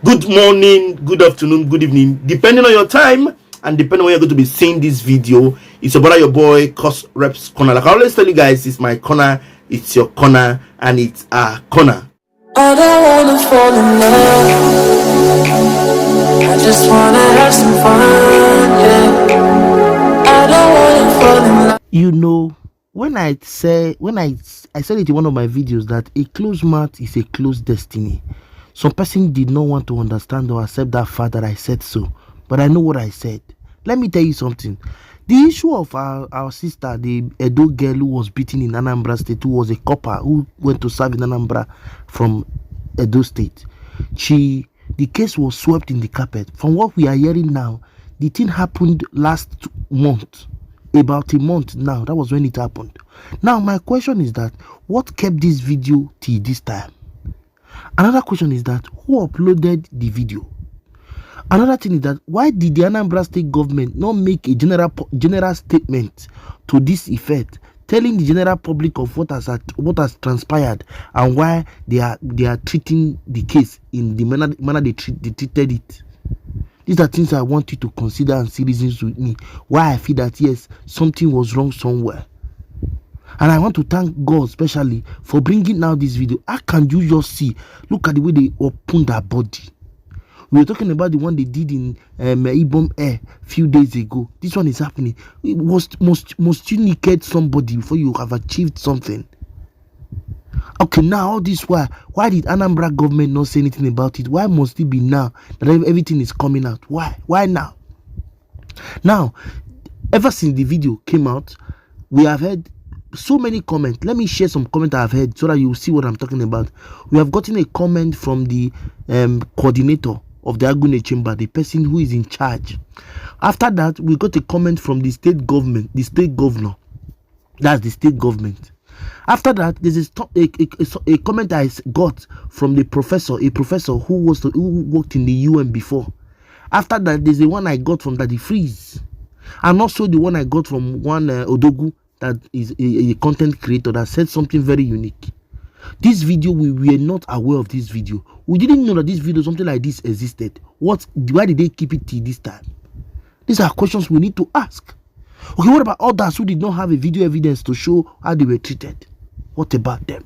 Good morning, good afternoon, good evening, depending on your time and depending on when you're going to be seeing this video. It's your brother, your boy, Cos Reps Corner. Like I always tell you guys, it's my corner, it's your corner, and it's our corner. I don't wanna fall in love, I just wanna have some fun, yeah. I don't wanna fall in love. You know, when I said it in one of my videos that a closed mouth is a closed destiny. Some person did not want to understand or accept that fact that I said so, but I know what I said. Let me tell you something. The issue of our sister, the Edo girl who was beaten in Anambra State, who was a copper who went to serve in Anambra from Edo State, the case was swept in the carpet. From what we are hearing now, the thing happened last month, about a month now. That was when it happened. Now my question is that what kept this video till this time? Another question is that who uploaded the video? Another thing is that why did the Anambra State government not make a general statement to this effect, telling the general public of what has transpired and why they are treating the case in the manner they treated it? These are things I want you to consider and see reasons with me why I feel that yes, something was wrong somewhere. And I want to thank God especially for bringing out this video. How can you just see? Look at the way they opened their body. We were talking about the one they did in Ibom Air a few days ago. This one is happening. It must you naked somebody before you have achieved something? Okay, now all this why did Anambra government not say anything about it? Why must it be now that everything is coming out? Why now? Now, ever since the video came out, we have heard so many comments. Let me share some comments I've heard so that you will see what I'm talking about. We have gotten a comment from the coordinator of the Agune chamber, the person who is in charge. After that, we got a comment from the state government, the state governor. That's the state government. After that, there's a comment I got from the professor, a professor who worked in the UN before. After that, there's the one I got from Daddy Freez, and also the one I got from one Odogu, that is a content creator that said something very unique. This video, we were not aware of this video. We didn't know that this video, something like this existed. Why did they keep it till this time? These are questions we need to ask. Okay, what about others who did not have a video evidence to show how they were treated? What about them?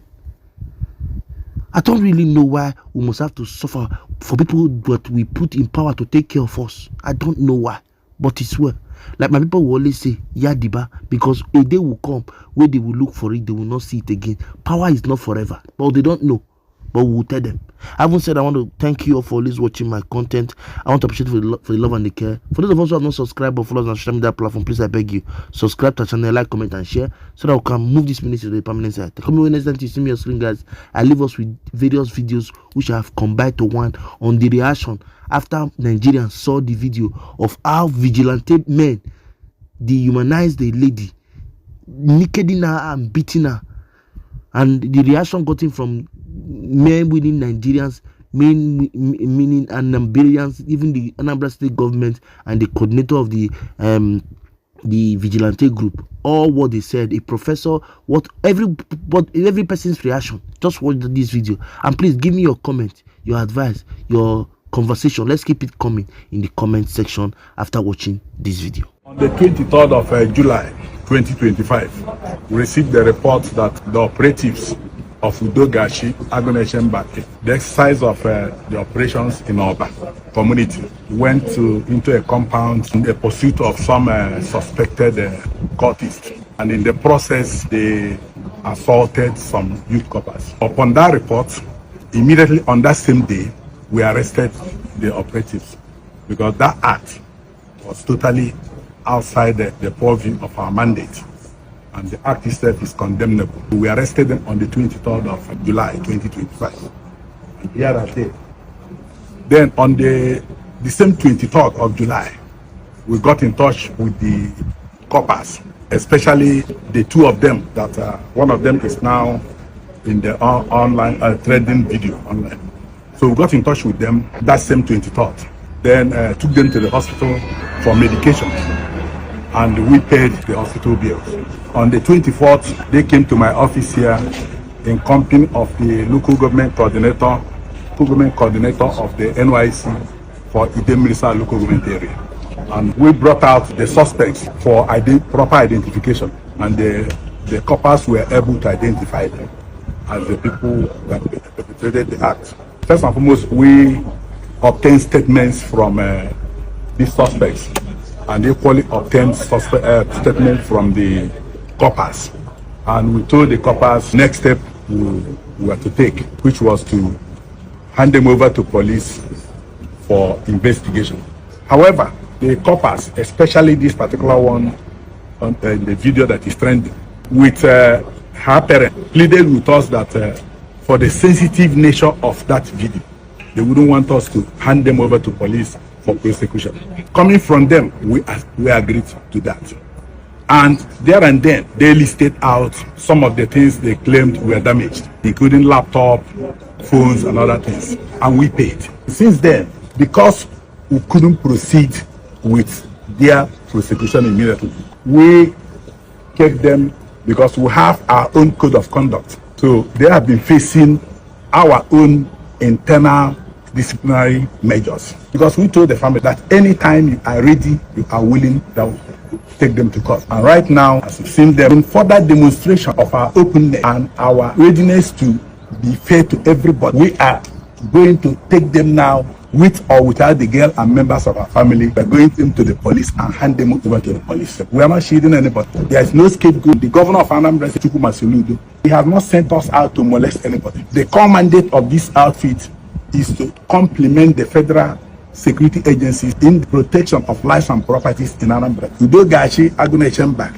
I don't really know why we must have to suffer for people that we put in power to take care of us. I don't know why, but it's well. Like my people will always say, Yadiba, because a day will come where they will look for it, they will not see it again. Power is not forever, but they don't know. But we will tell them. I haven't said I want to thank you all for always watching my content. I want to appreciate for the love and the care. For those of us who have not subscribed or followed us on social media platform, please I beg you, subscribe to the channel, like, comment, and share so that we can move this ministry to the permanent side. Come on, next time you see me on screen, guys. I leave us with various videos which I have combined to one on the reaction after Nigerians saw the video of how vigilante men dehumanized the lady, nakeding her and beating her, and the reaction gotten from men within Nigerians, meaning Anambarians, even the Anambra State government and the coordinator of the vigilante group. All what they said, a professor, every person's reaction. Just watch this video and please give me your comment, your advice, your conversation. Let's keep it coming in the comment section after watching this video. On the 23rd of July 2025, we received the report that the operatives of udoghachigroup, the exercise of the operations in Oba community, went into a compound in the pursuit of some suspected cultists, and in the process they assaulted some youth coppers. Upon that report, immediately on that same day, we arrested the operatives because that act was totally outside the purview of our mandate, and the act itself is condemnable. We arrested them on the 23rd of July 2025. And here are they. Then on the same 23rd of July, we got in touch with the coppers, especially the two of them that one of them is now in the online trading video online. So we got in touch with them that same 23rd. Then took them to the hospital for medication, and we paid the hospital bills. On the 24th, they came to my office here in company of the local government coordinator local government coordinator of the NYC for Idemilisa local government area. And we brought out the suspects for proper identification, and the coppers were able to identify them as the people that perpetrated the act. First and foremost, we obtained statements from these suspects, and equally obtained statements from the coppers. And we told the coppers next step we were to take, which was to hand them over to police for investigation. However, the coppers, especially this particular one on the video that is trending, with her parent, pleaded with us that for the sensitive nature of that video, they wouldn't want us to hand them over to police for prosecution. Coming from them, we agreed to that. And there and then, they listed out some of the things they claimed were damaged, including laptop, phones, and other things. And we paid. Since then, because we couldn't proceed with their prosecution immediately, we kept them because we have our own code of conduct. So they have been facing our own internal disciplinary measures, because we told the family that anytime you are ready, you are willing, that we take them to court. And right now, as you've seen them, in further demonstration of our openness and our readiness to be fair to everybody, we are going to take them now, with or without the girl and members of our family. We're going them to the police and hand them over to the police. We are not shielding anybody. There is no scapegoat. The governor of Anambra, charlessoludo, he has not sent us out to molest anybody. The core mandate of this outfit is to complement the federal security agencies in the protection of lives and properties in Anambra. Udoghachigroup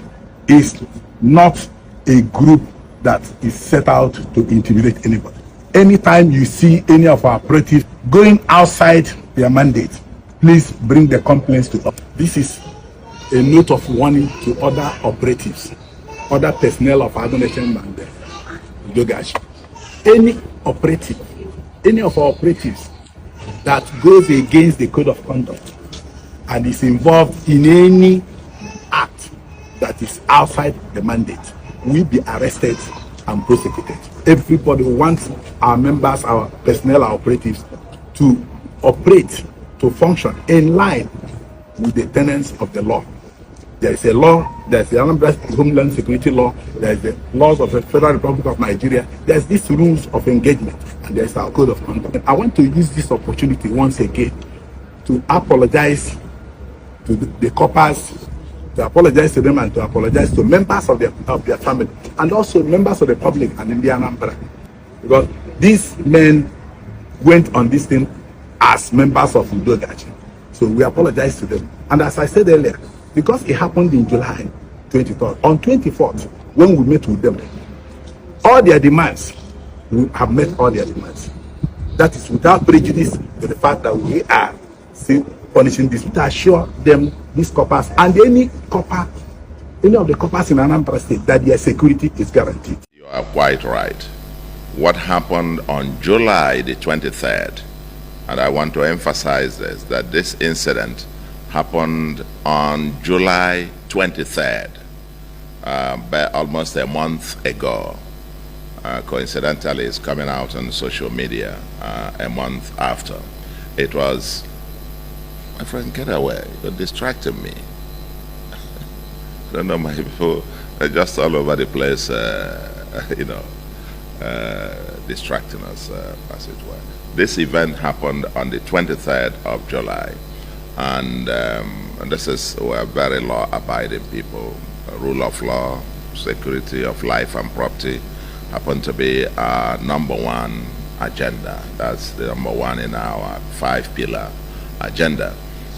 is not a group that is set out to intimidate anybody. Anytime you see any of our operatives going outside their mandate, please bring the complaints to us. This is a note of warning to other operatives, other personnel of Agunation and Udogachi. Any operative, any of our operatives that goes against the code of conduct and is involved in any act that is outside the mandate will be arrested and prosecuted. Everybody wants our members, our personnel, our operatives to operate, to function in line with the tenets of the law. There is a law, there is the Anambra Homeland Security Law, there is the laws of the Federal Republic of Nigeria, there is these rules of engagement, and there is our code of conduct. I want to use this opportunity once again to apologize to the coppers, to apologize to them, and to apologize to members of their family, and also members of the public and in the Anambra, because these men went on this thing as members of Udoghachi. So we apologize to them. And as I said earlier, because it happened in July 23rd, on 24th, when we met with them, all their demands, we have met all their demands. That is without prejudice to the fact that we are still punishing this. To assure them, these coppers, and any of the coppers in Anambra State, that their security is guaranteed. You are quite right. What happened on July the 23rd, and I want to emphasize this, that this incident happened on July 23rd, almost a month ago. Coincidentally, it's coming out on social media a month after. It was, my friend, get away, you're distracting me. I don't know, my people, they're just all over the place, distracting us, as it were. This event happened on the 23rd of July, and this is, we're very law-abiding people. Rule of law, security of life and property happen to be our #1 agenda. That's the #1 in our 5-pillar agenda.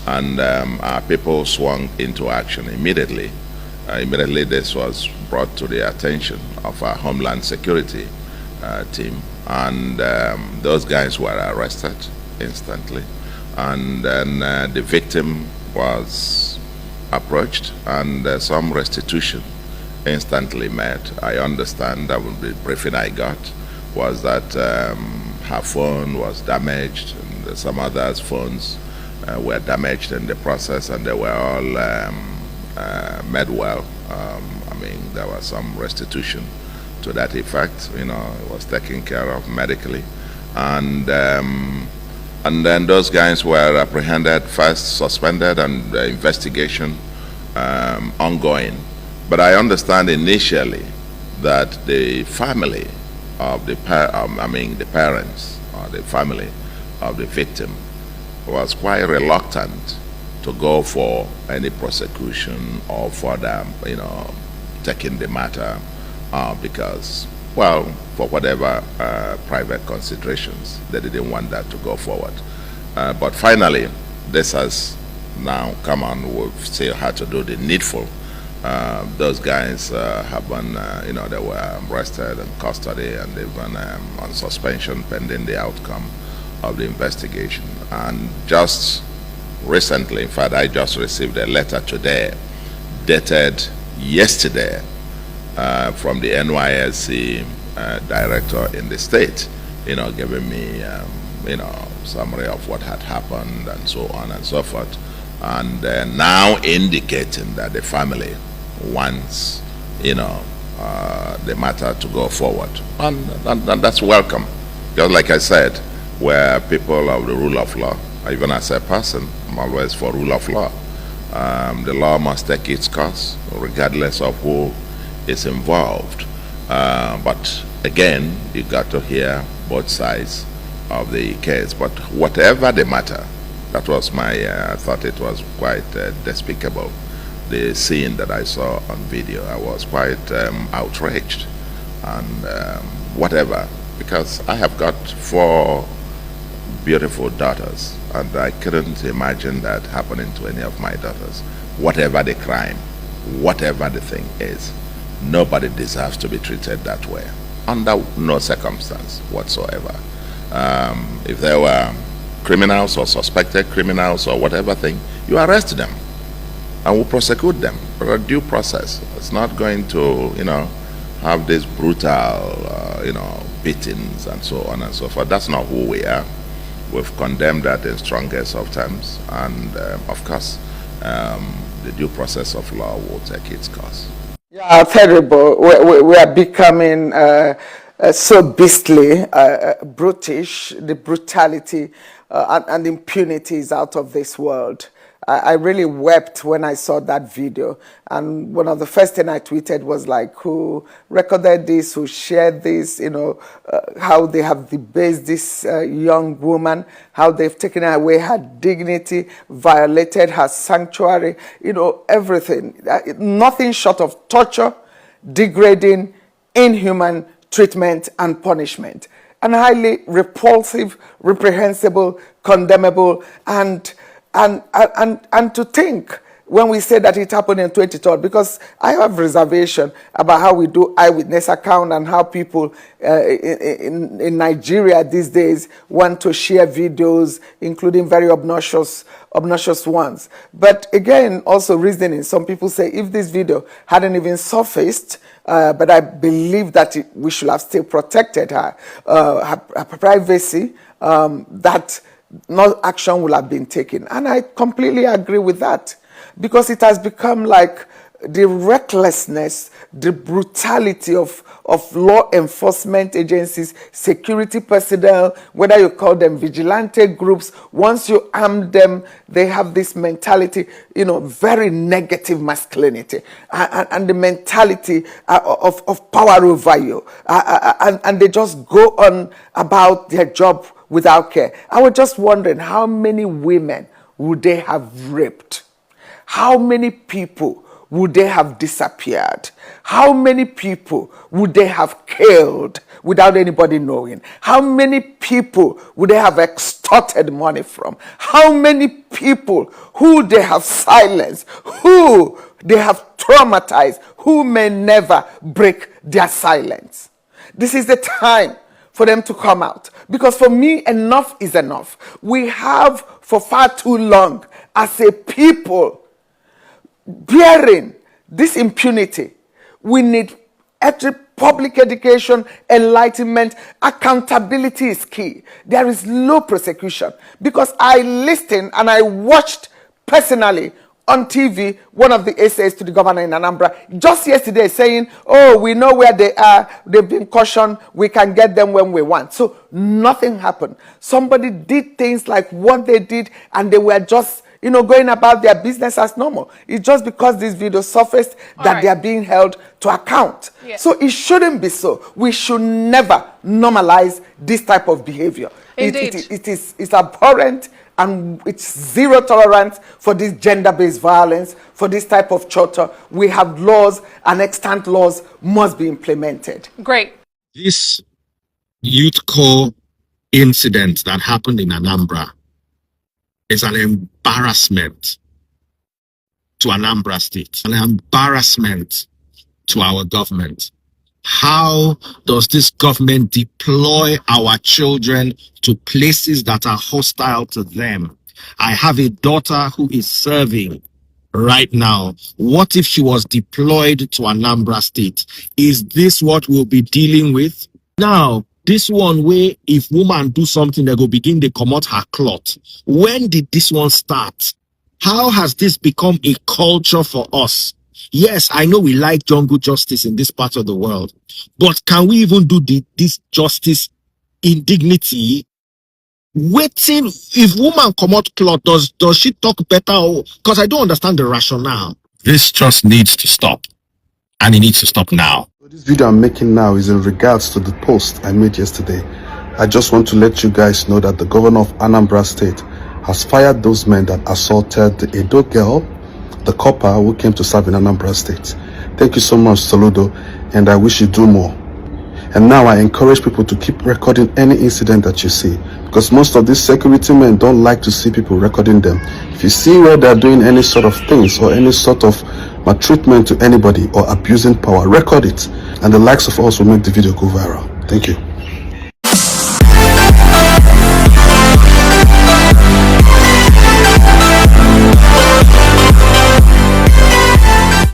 And our people swung into action immediately. Immediately this was brought to the attention of our Homeland Security team, and those guys were arrested instantly, and then the victim was approached, and some restitution instantly met. I understand that the briefing I got was that her phone was damaged, and some others' phones were damaged in the process, and they were all made well. There was some restitution to that effect. It was taken care of medically, And then those guys were apprehended, first suspended, and the investigation ongoing. But I understand initially that the family of the parents or the family of the victim was quite reluctant to go for any prosecution or further, taking the matter because, well, for whatever private considerations, they didn't want that to go forward. But finally, this has now come on. We've still had to do the needful. Those guys have been, they were arrested in custody, and they've been on suspension pending the outcome of the investigation. And just recently, in fact, I just received a letter today, dated yesterday, from the NYSC director in the state, giving me, summary of what had happened and so on and so forth, and now indicating that the family wants, the matter to go forward, and that's welcome. Just like I said, we're people of the rule of law. Even as a person, I'm always for rule of law. The law must take its course, regardless of who is involved. But again, you got to hear both sides of the case. But whatever the matter, that was my, I thought it was quite despicable, the scene that I saw on video. I was quite outraged and whatever, because I have got 4 beautiful daughters, and I couldn't imagine that happening to any of my daughters. Whatever the crime, whatever the thing is, nobody deserves to be treated that way, under no circumstance whatsoever. If there were criminals or suspected criminals or whatever thing, you arrest them and will prosecute them for a due process. It's not going to, have these brutal, beatings and so on and so forth. That's not who we are. We've condemned that in strongest of terms, and of course, the due process of law will take its course. Yeah, terrible. We are becoming so beastly, brutish. The brutality and impunity is out of this world. I really wept when I saw that video, and one of the first things I tweeted was like, who recorded this, who shared this, how they have debased this young woman, how they've taken away her dignity, violated her sanctuary, everything. Nothing short of torture, degrading, inhuman treatment and punishment, and highly repulsive, reprehensible, condemnable, and to think when we say that it happened in 2012, because I have reservation about how we do eyewitness account and how people in Nigeria these days want to share videos, including very obnoxious ones. But again, also reasoning, some people say if this video hadn't even surfaced, but I believe that we should have still protected her privacy, that no action will have been taken. And I completely agree with that, because it has become like the recklessness, the brutality of law enforcement agencies, security personnel, whether you call them vigilante groups. Once you arm them, they have this mentality, very negative masculinity, and the mentality of power over you, and they just go on about their job without care. I was just wondering, how many women would they have raped? How many people would they have disappeared? How many people would they have killed without anybody knowing? How many people would they have extorted money from? How many people who they have silenced, who they have traumatized, who may never break their silence? This is the time for them to come out. Because for me, enough is enough. We have for far too long, as a people, bearing this impunity. We need public education, enlightenment, accountability is key. There is low prosecution, because I listened and I watched personally on TV, one of the essays to the governor in Anambra just yesterday saying, oh, we know where they are, they've been cautioned, we can get them when we want. So nothing happened. Somebody did things like what they did, and they were just, you know, going about their business as normal. It's just because this video surfaced that they are being held to account. Yes. So it shouldn't be so. We should never normalize this type of behavior. It's abhorrent, and it's zero tolerance for this gender-based violence, for this type of torture. We have laws, and extant laws must be implemented. Great. This youth corps incident that happened in Anambra is an embarrassment to Anambra State, an embarrassment to our government. How does this government deploy our children to places that are hostile to them? I have a daughter who is serving right now. What if she was deployed to Anambra State? Is this what we'll be dealing with? Now, this one way, if woman do something, they go begin to come out her cloth. When did this one start? How has this become a culture for us? Yes, I know we like jungle justice in this part of the world, but can we even do this justice in dignity? Waiting, if woman come out cloth, does she talk better? Because I don't understand the rationale. This just needs to stop, and it needs to stop now. This video I'm making now is in regards to the post I made yesterday. I just want to let you guys know that the governor of Anambra State has fired those men that assaulted the Edo girl, the copper who came to serve in Anambra State. Thank you so much, Saludo, and I wish you do more. And now I encourage people to keep recording any incident that you see, because most of these security men don't like to see people recording them. If you see where they're doing any sort of things or any sort of maltreatment to anybody or abusing power, record it, and the likes of us will make the video go viral. Thank you.